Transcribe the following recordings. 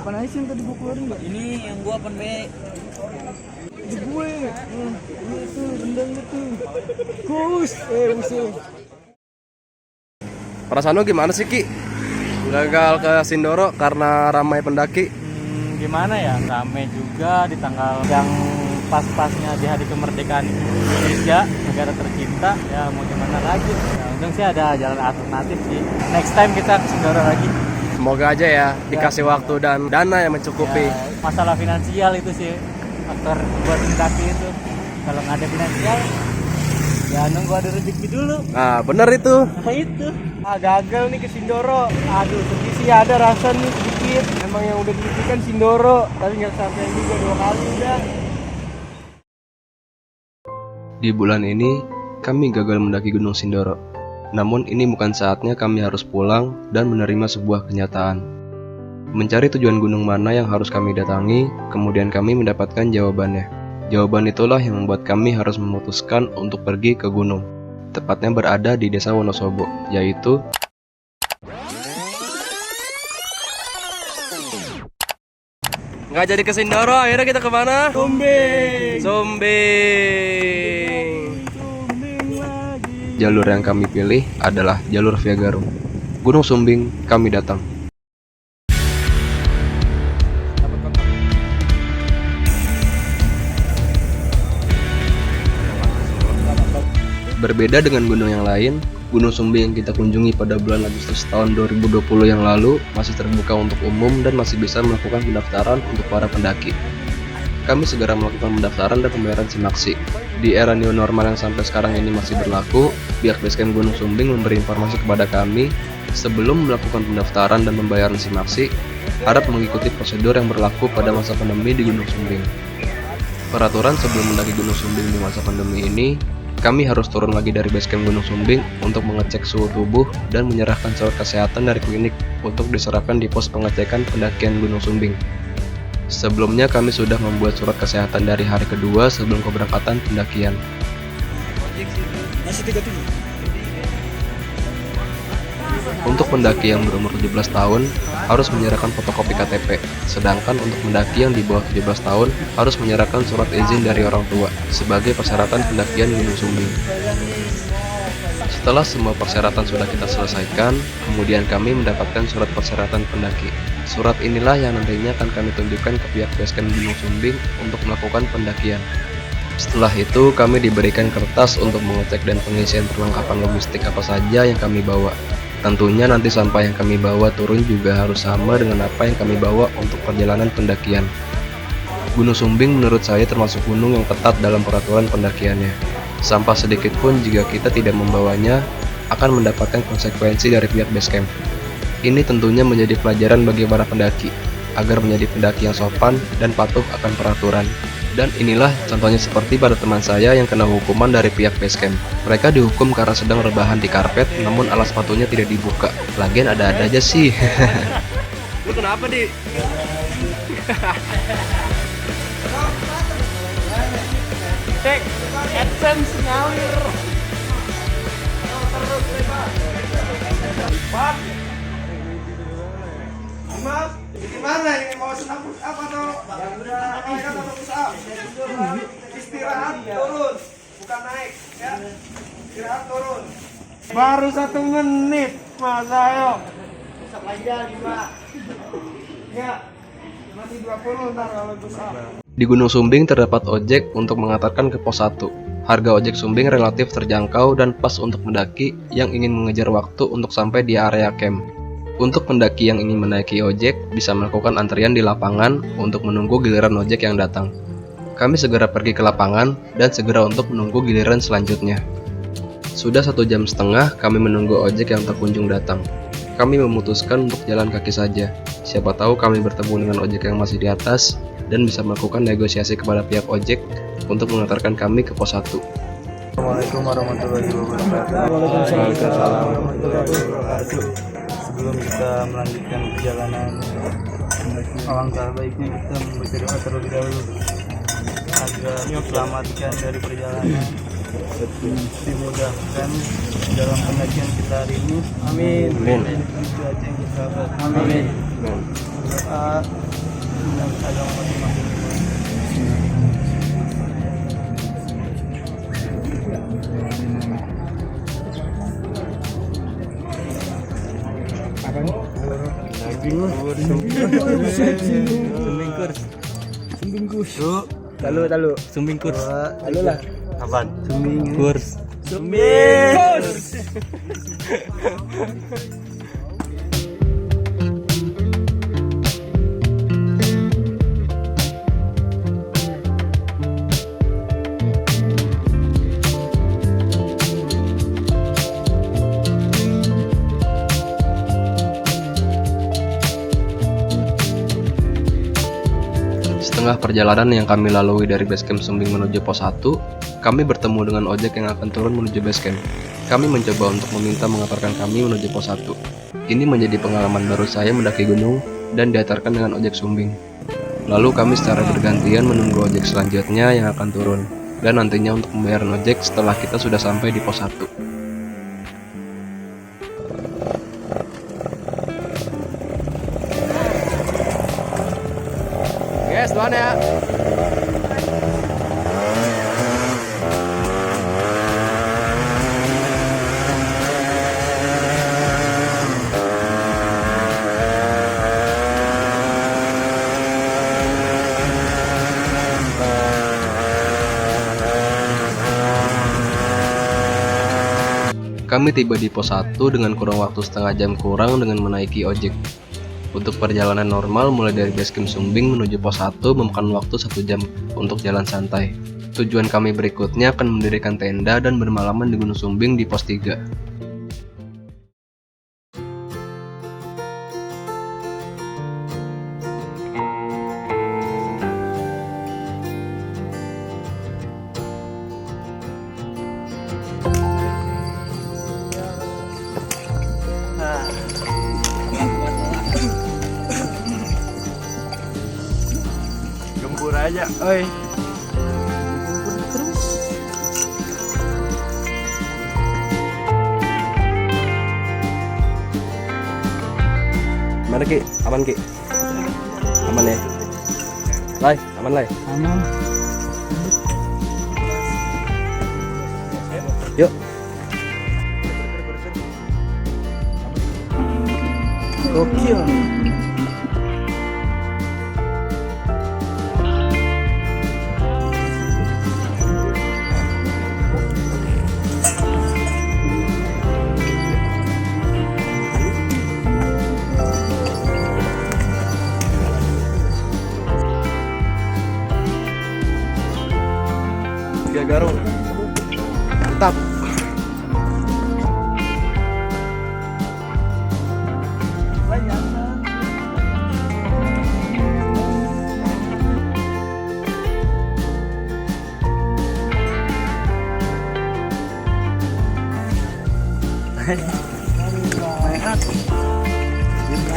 Apa aja sih yang tadi gue keluarin nggak? Ini yang gua open B. Itu gue. Ini tuh rendang itu. Kus. Buset. Perasaan lu gimana sih, Ki? Gagal ke Sindoro karena ramai pendaki. Gimana ya? Rame juga di tanggal yang pas-pasnya di hari kemerdekaan Indonesia, negara tercinta. Ya mau gimana lagi? Ya, untung sih ada jalan alternatif sih. Next time kita ke Sindoro lagi. Semoga aja ya dikasih waktu dan dana yang mencukupi. Ya, masalah finansial itu sih faktor buat mendaki itu. Kalau nggak ada finansial, ya nunggu ada rezeki dulu. Nah, bener itu. Nah itu. Gagal nih ke Sindoro. Aduh, sedih sih ada rasa nih sedikit. Emang yang udah diimpikan Sindoro, tapi nggak sampai juga 2 kali udah. Di bulan ini, kami gagal mendaki Gunung Sindoro. Namun ini bukan saatnya kami harus pulang dan menerima sebuah kenyataan. Mencari tujuan gunung mana yang harus kami datangi, kemudian kami mendapatkan jawabannya. Jawaban itulah yang membuat kami harus memutuskan untuk pergi ke gunung. Tepatnya berada di Desa Wonosobo, yaitu nggak jadi ke Sindoro, akhirnya kita kemana? Sumbing. Sumbing. Sumbing lagi. Jalur yang kami pilih adalah jalur Via Garung. Gunung Sumbing, kami datang. Berbeda dengan gunung yang lain, Gunung Sumbing yang kita kunjungi pada bulan Agustus tahun 2020 yang lalu masih terbuka untuk umum dan masih bisa melakukan pendaftaran untuk para pendaki. Kami segera melakukan pendaftaran dan pembayaran SIMAKSI. Di era new normal yang sampai sekarang ini masih berlaku, pihak Basecamp Gunung Sumbing memberi informasi kepada kami sebelum melakukan pendaftaran dan pembayaran SIMAKSI, harap mengikuti prosedur yang berlaku pada masa pandemi di Gunung Sumbing. Peraturan sebelum mendaki Gunung Sumbing di masa pandemi ini, kami harus turun lagi dari Basecamp Gunung Sumbing untuk mengecek suhu tubuh dan menyerahkan surat kesehatan dari klinik untuk diserahkan di pos pengecekan pendakian Gunung Sumbing. Sebelumnya kami sudah membuat surat kesehatan dari hari kedua sebelum keberangkatan pendakian. Masih 37. Untuk pendaki yang berumur 17 tahun harus menyerahkan fotokopi KTP, sedangkan untuk pendaki yang di bawah 17 tahun harus menyerahkan surat izin dari orang tua sebagai persyaratan pendakian Gunung Sumbing. Setelah semua persyaratan sudah kita selesaikan, kemudian kami mendapatkan surat persyaratan pendaki. Surat inilah yang nantinya akan kami tunjukkan ke pihak Basecamp Gunung Sumbing untuk melakukan pendakian. Setelah itu, kami diberikan kertas untuk mengecek dan pengisian perlengkapan logistik apa saja yang kami bawa. Tentunya nanti sampah yang kami bawa turun juga harus sama dengan apa yang kami bawa untuk perjalanan pendakian. Gunung Sumbing menurut saya termasuk gunung yang ketat dalam peraturan pendakiannya. Sampah sedikit pun jika kita tidak membawanya akan mendapatkan konsekuensi dari pihak Basecamp. Ini tentunya menjadi pelajaran bagi para pendaki agar menjadi pendaki yang sopan dan patuh akan peraturan. Dan inilah contohnya seperti pada teman saya yang kena hukuman dari pihak Basecamp. Mereka dihukum karena sedang rebahan di karpet namun alas sepatunya tidak dibuka. Lagian ada-ada aja sih. Lu kenapa, Di? Cek AdSense ngalir. Pak. Mas, gimana ini mau senam push up atau push up? Istirahat turun, bukan naik ya. Istirahat turun. Baru 1 menit, Mas, ayo. Pusat lagi ya 5. Ya. Masih 20 ntar kalau push up. Di Gunung Sumbing terdapat ojek untuk mengantarkan ke pos 1. Harga ojek Sumbing relatif terjangkau dan pas untuk pendaki yang ingin mengejar waktu untuk sampai di area camp. Untuk pendaki yang ingin menaiki ojek, bisa melakukan antrian di lapangan untuk menunggu giliran ojek yang datang. Kami segera pergi ke lapangan dan segera untuk menunggu giliran selanjutnya. Sudah 1,5 jam kami menunggu ojek yang tak kunjung datang. Kami memutuskan untuk jalan kaki saja. Siapa tahu kami bertemu dengan ojek yang masih di atas dan bisa melakukan negosiasi kepada pihak ojek untuk mengantarkan kami ke pos 1. Assalamualaikum warahmatullahi wabarakatuh. Waalaikumsalam warahmatullahi wabarakatuh. Sebelum kita melanjutkan perjalanan, alangkah baiknya kita membaca doa terlebih dahulu agar diselamatkan dari perjalanan, dimudahkan dalam pendakian kita hari ini. Amin. Itu aja yang kita harapkan. Amin. Doa agama masing-masing. Sumbing kurs. Talu. Sumbing kurs. Talu lah. Apaan? Sumbing. Kurs. Setengah perjalanan yang kami lalui dari basecamp Sumbing menuju pos 1, kami bertemu dengan ojek yang akan turun menuju basecamp. Kami mencoba untuk meminta mengantarkan kami menuju pos 1. Ini menjadi pengalaman baru saya mendaki gunung dan diantarkan dengan ojek Sumbing. Lalu kami secara bergantian menunggu ojek selanjutnya yang akan turun, dan nantinya untuk pembayaran ojek setelah kita sudah sampai di pos 1. Yes, duluan ya. Kami tiba di pos 1 dengan kurang waktu setengah jam kurang dengan menaiki ojek. Untuk perjalanan normal mulai dari basecamp Sumbing menuju pos 1 memakan waktu 1 jam untuk jalan santai. Tujuan kami berikutnya akan mendirikan tenda dan bermalaman di Gunung Sumbing di pos 3. Gempur aja, oi. Mana Ki? Aman Ki? Aman ya? Lai, aman Lai? Aman. Yuk. Gokil. Garuk. Mantap.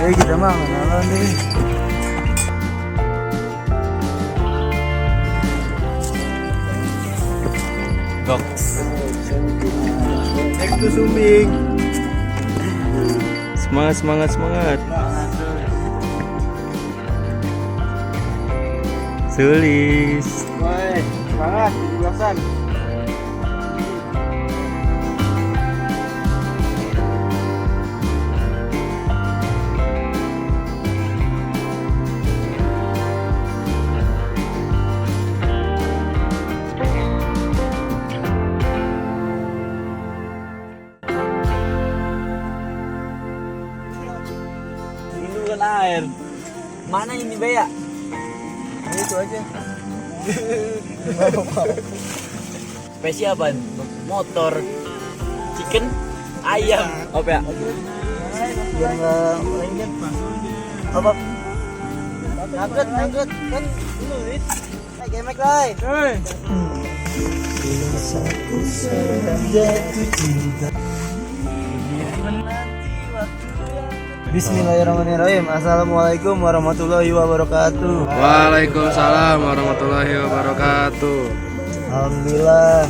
Kita mah kenalan deh. Goks. Next to Sumbing. Semangat. Sulis. Woi, semangat 17-an. Minuman air. Mana ini Bea? Itu aja. Spesial apa? Motor, chicken, ayam. Apa ya? Biar nggak lengket. Apa? Nugget kan dulu it. Gemek lai. Bismillahirrahmanirrahim. Assalamualaikum warahmatullahi wabarakatuh. Waalaikumsalam warahmatullahi wabarakatuh. Alhamdulillah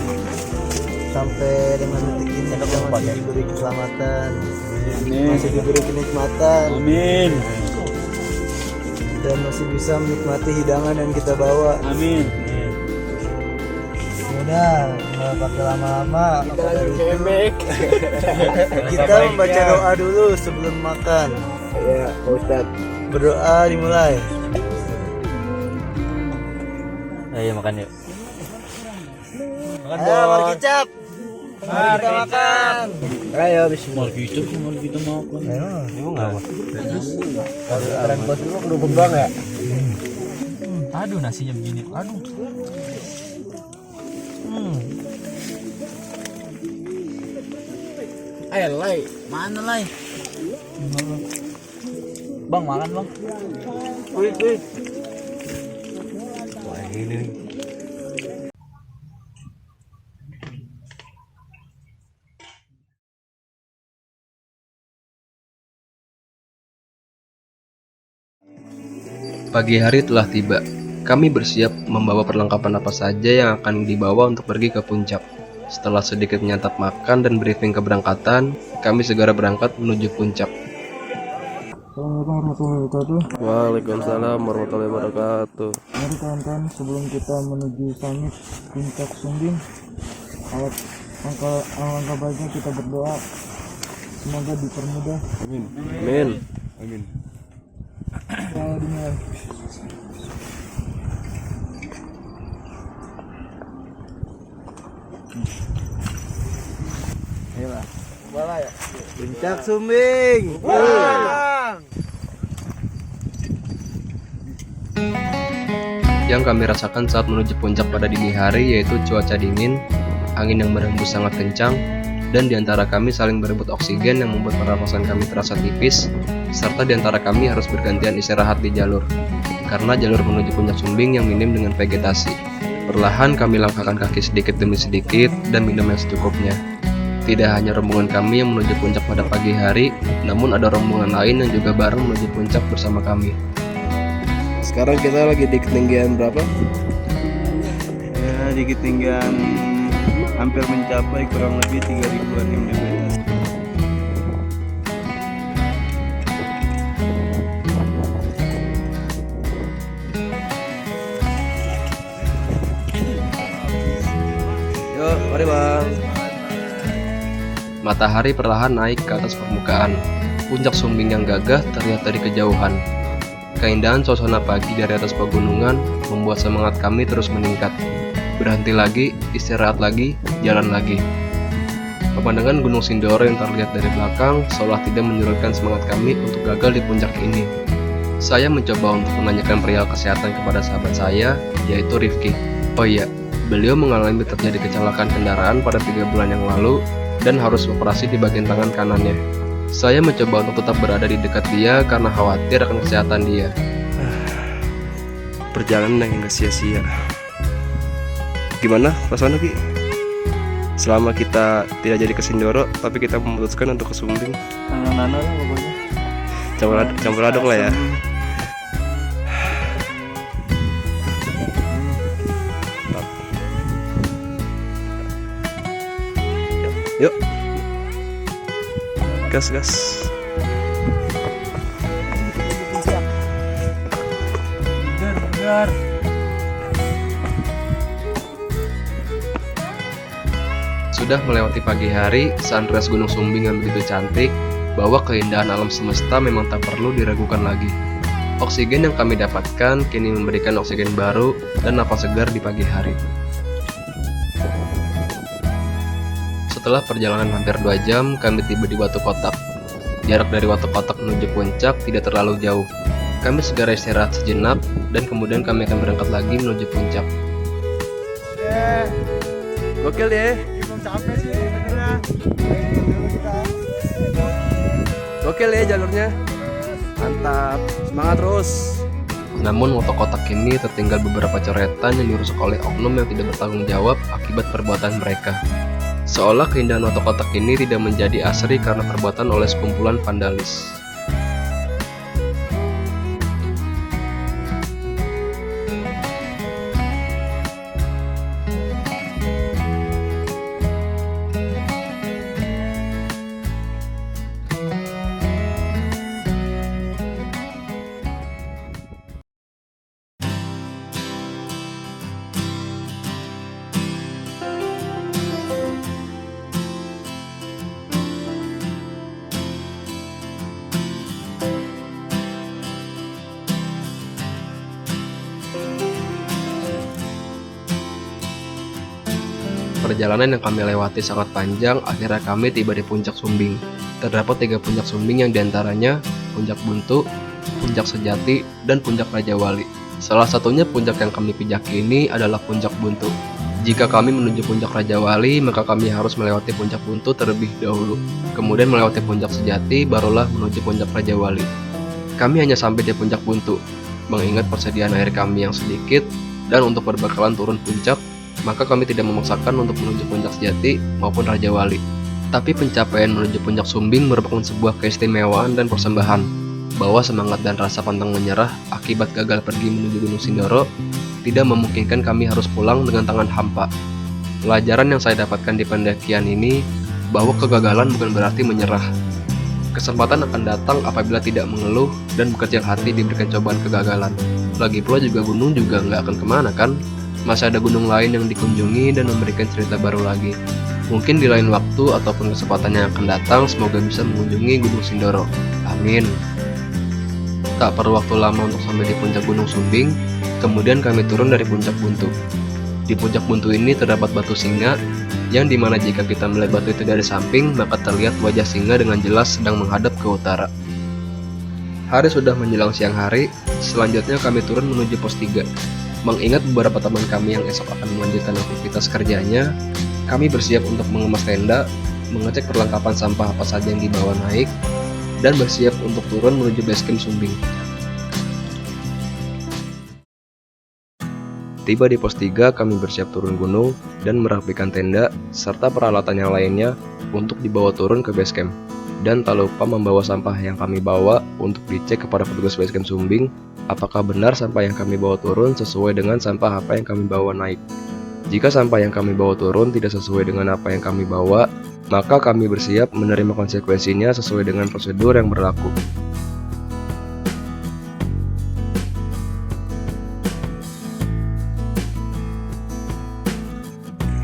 sampai dengan detik ini kita masih diberi keselamatan, masih diberi kenikmatan. Amin. dan masih bisa menikmati hidangan yang kita bawa. Amin. Udah, nggak pakai lama-lama. Kita membaca doa dulu sebelum makan. Ya, Pak Ustadz. Berdoa dimulai. Ayo makan yuk. Ayo, mari kicap. Mari kita makan. Ayo, bismillah. Kita makan. Emang apa? Keren bos lu kudu kembang ya. Aduh nasinya begini. Aduh. Ayo, Lai. Mana Lai? Bang makan bang. Wih. Wah ini nih. Pagi hari telah tiba. Kami bersiap membawa perlengkapan apa saja yang akan dibawa untuk pergi ke puncak. Setelah sedikit menyantap makan dan briefing keberangkatan, kami segera berangkat menuju puncak. Waalaikumsalam warahmatullahi wabarakatuh. Mari kawan-kawan, sebelum kita menuju summit puncak Sumbing, alangkah baiknya kita berdoa. Semoga dipermudah. Amin. Kalau dimulai. Ayolah. Balai ya. Puncak Sumbing. Yang kami rasakan saat menuju puncak pada dini hari yaitu cuaca dingin, angin yang berhembus sangat kencang, dan diantara kami saling berebut oksigen yang membuat pernapasan kami terasa tipis, serta diantara kami harus bergantian istirahat di jalur, karena jalur menuju puncak Sumbing yang minim dengan vegetasi. Perlahan kami langkahkan kaki sedikit demi sedikit dan minum yang secukupnya. Tidak hanya rombongan kami yang menuju puncak pada pagi hari, namun ada rombongan lain yang juga bareng menuju puncak bersama kami. Sekarang kita lagi di ketinggian berapa? Ya, di ketinggian hampir mencapai kurang lebih 3000-an mdpl. Yuk, mari bang. Matahari perlahan naik ke atas permukaan. Puncak Sumbing yang gagah terlihat dari kejauhan. Keindahan suasana pagi dari atas pegunungan membuat semangat kami terus meningkat. Berhenti lagi, istirahat lagi, jalan lagi. Pemandangan Gunung Sindoro yang terlihat dari belakang seolah tidak menyurutkan semangat kami untuk gagal di puncak ini. Saya mencoba untuk menanyakan perihal kesehatan kepada sahabat saya, yaitu Rifki. Oh iya, beliau mengalami terjadi kecelakaan kendaraan pada 3 bulan yang lalu dan harus operasi di bagian tangan kanannya. Saya mencoba untuk tetap berada di dekat dia karena khawatir akan kesehatan dia. Perjalanan yang gak sia-sia. Gimana perasaan lu, Ki? Selama kita tidak jadi ke Sindoro, tapi kita memutuskan untuk ke Sumbing. Nano lah pokoknya. Campur aduk lah ya. Yuk. Gas. Segar. Sudah melewati pagi hari, sunrise Gunung Sumbing yang begitu cantik, bahwa keindahan alam semesta memang tak perlu diragukan lagi. Oksigen yang kami dapatkan kini memberikan oksigen baru dan napas segar di pagi hari. Setelah perjalanan hampir 2 jam, kami tiba di Watu Kotak. Jarak dari Watu Kotak menuju puncak tidak terlalu jauh. Kami segera istirahat sejenak, dan kemudian kami akan berangkat lagi menuju puncak. Gokil ya. Capek sih benernya. Gokil ya jalurnya. Mantap. Semangat terus. Namun Watu Kotak ini tertinggal beberapa coretan yang dirusak oleh oknum yang tidak bertanggung jawab akibat perbuatan mereka. Seolah keindahan Watu Kotak ini tidak menjadi asri karena perbuatan oleh sekumpulan vandalis. perjalanan yang kami lewati sangat panjang, akhirnya kami tiba di Puncak Sumbing. Terdapat 3 puncak Sumbing yang diantaranya Puncak Buntu, Puncak Sejati, dan Puncak Raja Wali. Salah satunya puncak yang kami pijaki ini adalah Puncak Buntu. Jika kami menuju Puncak Raja Wali, maka kami harus melewati Puncak Buntu terlebih dahulu. Kemudian melewati Puncak Sejati, barulah menuju Puncak Raja Wali. Kami hanya sampai di Puncak Buntu, mengingat persediaan air kami yang sedikit, dan untuk berbekalan turun puncak, maka kami tidak memaksakan untuk menuju Puncak Sejati maupun Raja Wali. Tapi pencapaian menuju Puncak Sumbing merupakan sebuah keistimewaan dan persembahan, bahwa semangat dan rasa pantang menyerah akibat gagal pergi menuju Gunung Sindoro tidak memungkinkan kami harus pulang dengan tangan hampa. Pelajaran yang saya dapatkan di pendakian ini, bahwa kegagalan bukan berarti menyerah. Kesempatan akan datang apabila tidak mengeluh dan berkecil hati diberikan cobaan kegagalan. Lagi pula juga gunung juga nggak akan kemana kan? Masih ada gunung lain yang dikunjungi dan memberikan cerita baru lagi. Mungkin di lain waktu ataupun kesempatan yang akan datang, semoga bisa mengunjungi Gunung Sindoro. Amin. Tak perlu waktu lama untuk sampai di puncak Gunung Sumbing, kemudian kami turun dari Puncak Buntu. Di Puncak Buntu ini terdapat batu singa, yang dimana jika kita melihat batu itu dari samping, maka terlihat wajah singa dengan jelas sedang menghadap ke utara. Hari sudah menjelang siang hari, selanjutnya kami turun menuju pos 3. Mengingat beberapa teman kami yang esok akan melanjutkan aktivitas kerjanya, kami bersiap untuk mengemas tenda, mengecek perlengkapan sampah apa saja yang dibawa naik, dan bersiap untuk turun menuju basecamp Sumbing. Tiba di pos 3, kami bersiap turun gunung dan merapikan tenda serta peralatan yang lainnya untuk dibawa turun ke basecamp. Dan tak lupa membawa sampah yang kami bawa untuk dicek kepada petugas basecamp Sumbing apakah benar sampah yang kami bawa turun sesuai dengan sampah apa yang kami bawa naik. Jika sampah yang kami bawa turun tidak sesuai dengan apa yang kami bawa, maka kami bersiap menerima konsekuensinya sesuai dengan prosedur yang berlaku.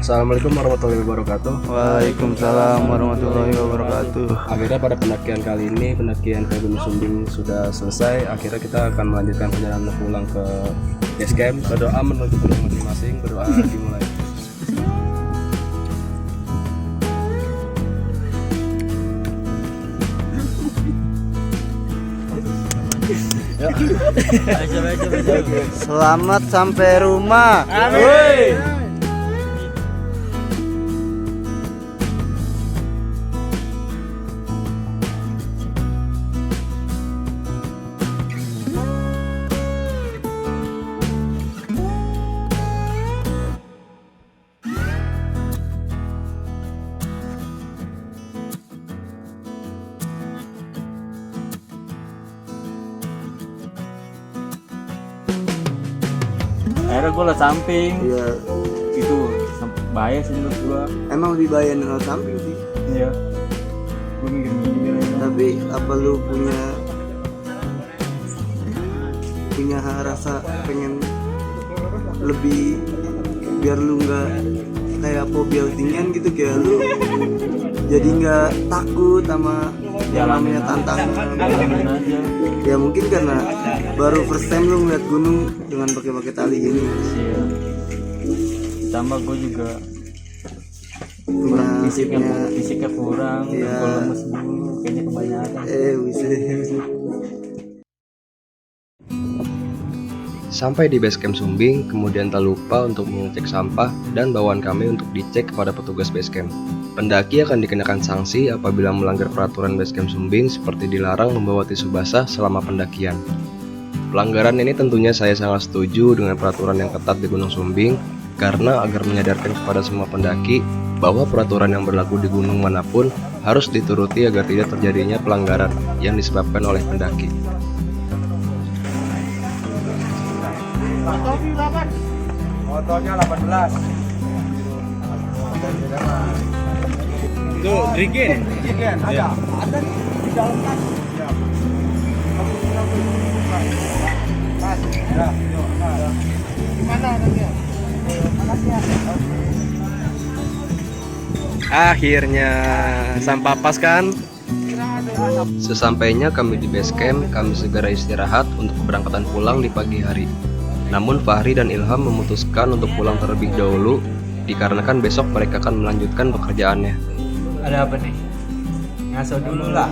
Assalamualaikum warahmatullahi wabarakatuh. Waalaikumsalam warahmatullahi wabarakatuh. Akhirnya pada pendakian kali ini, pendakian ke Gunung Sumbing sudah selesai. Akhirnya kita akan melanjutkan perjalanan pulang ke base camp. Berdoa menuju ke rumah masing-masing. Berdoa dimulai. Selamat sampai rumah. Amin. Akhirnya gue lah samping. Iya, Itu bahaya sih menurut gue. emang lebih bahaya nengok samping sih. Iya. Gue mikir-mikir aja. Tapi apa lu punya rasa pengen lebih biar lu nggak kayak fobia tinggian gitu, kayak lu jadi nggak takut sama yang namanya tantangan. Jalanin aja. Ya mungkin karena baru first time lu ngeliat gunung dengan pakai tali gini. Iya. Tambah gue juga Punya fisiknya kurang, Iya. gue lemes dulu, kayaknya kebanyakan. bisa. Sampai di basecamp Sumbing, kemudian tak lupa untuk mengecek sampah dan bawaan kami untuk dicek kepada petugas basecamp. Pendaki akan dikenakan sanksi apabila melanggar peraturan basecamp Sumbing seperti dilarang membawa tisu basah selama pendakian. Pelanggaran ini tentunya saya sangat setuju dengan peraturan yang ketat di Gunung Sumbing, karena agar menyadarkan kepada semua pendaki bahwa peraturan yang berlaku di gunung manapun harus dituruti agar tidak terjadinya pelanggaran yang disebabkan oleh pendaki. Motornya 18. Tuh, drinkin. Iya, ada. Ada nih di dalam tas. Ya. Mas, ya, yuk. Gimana orangnya? Makasih ya. Akhirnya sampai pas kan? Sesampainya kami di base camp, kami segera istirahat untuk keberangkatan pulang di pagi hari. Namun Fahri dan Ilham memutuskan untuk pulang terlebih dahulu, dikarenakan besok mereka akan melanjutkan pekerjaannya. Ada apa nih? Ngaso dulu lah.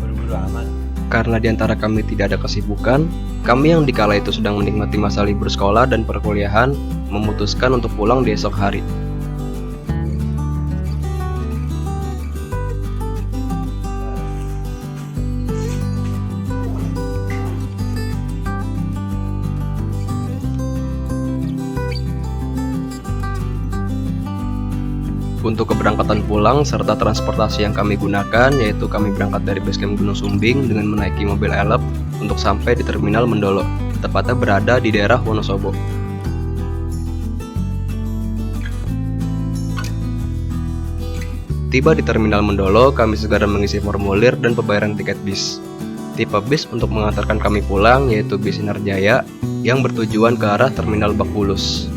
Buru-buru amat. Karena di antara kami tidak ada kesibukan, kami yang dikala itu sedang menikmati masa libur sekolah dan perkuliahan memutuskan untuk pulang di esok hari. Untuk keberangkatan pulang serta transportasi yang kami gunakan, yaitu kami berangkat dari basecamp Gunung Sumbing dengan menaiki mobil elep untuk sampai di terminal Mendolo, tepatnya berada di daerah Wonosobo. Tiba di terminal Mendolo, kami segera mengisi formulir dan pembayaran tiket bis. Tipe bis untuk mengantarkan kami pulang yaitu bis Sinar Jaya yang bertujuan ke arah terminal Lebak Bulus.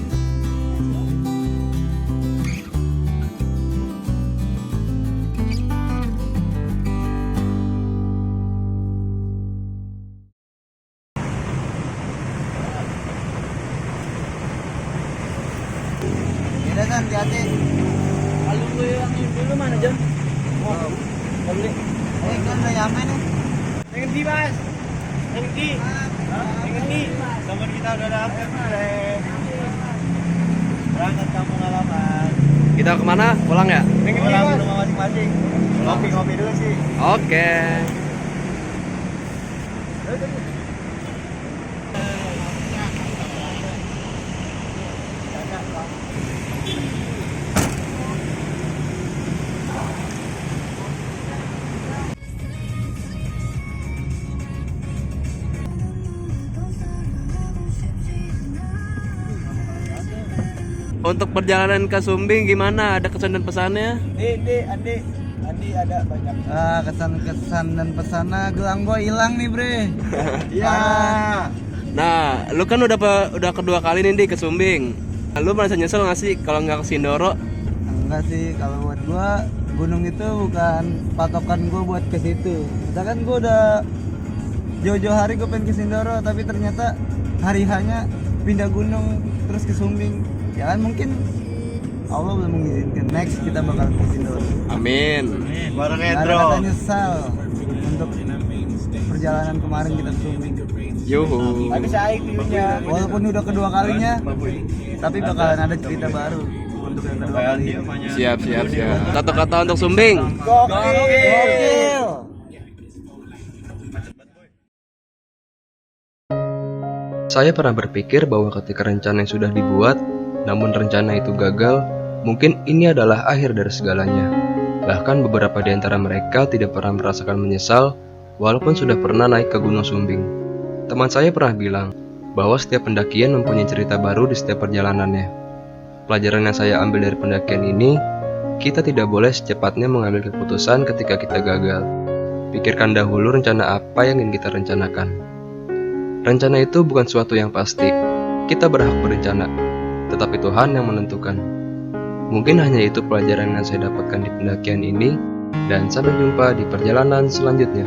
Beda kan, hati-hati. Lalu gue yang dulu mana John? Kan udah nyampe nih. Yang di mas. Yang di. Teman kita udah datang. Berangkat kampung halaman. Kita kemana? Pulang ya? Pulang ke rumah masing-masing. Ngopi-ngopi dulu sih. Oke. Untuk perjalanan ke Sumbing gimana? Ada kesan dan pesannya? Andi ada banyak. Kesan-kesan dan pesana gelang gua hilang nih, Bre. Iya. Nah, lu kan udah kedua kali nih ke Sumbing. Lu merasa nyesel nggak sih kalau nggak ke Sindoro? Enggak sih, kalau buat gua gunung itu bukan patokan gua buat ke situ. Misalkan gua udah jauh-jauh hari gua pengen ke Sindoro, tapi ternyata hari hanya pindah gunung terus ke Sumbing. Ya kan mungkin Allah belum mengizinkan. Next kita bakal ke Sindoro. Amin. Bareng Gak ada kata nyesal untuk perjalanan kemarin kita ke Sumbing. Yuhu. Tapi saya view-nya. Walaupun udah kedua kalinya, tapi bakalan ada cerita baru untuk yang kedua kali. Siap. Satu kata untuk Sumbing. Gokil. Saya pernah berpikir bahwa ketika rencana yang sudah dibuat, namun rencana itu gagal, mungkin ini adalah akhir dari segalanya. Bahkan beberapa di antara mereka tidak pernah merasakan menyesal, walaupun sudah pernah naik ke Gunung Sumbing. Teman saya pernah bilang bahwa setiap pendakian mempunyai cerita baru di setiap perjalanannya. Pelajaran yang saya ambil dari pendakian ini, kita tidak boleh secepatnya mengambil keputusan ketika kita gagal. Pikirkan dahulu rencana apa yang ingin kita rencanakan. Rencana itu bukan suatu yang pasti. Kita berhak berencana, tetapi Tuhan yang menentukan. Mungkin hanya itu pelajaran yang saya dapatkan di pendakian ini, dan sampai jumpa di perjalanan selanjutnya.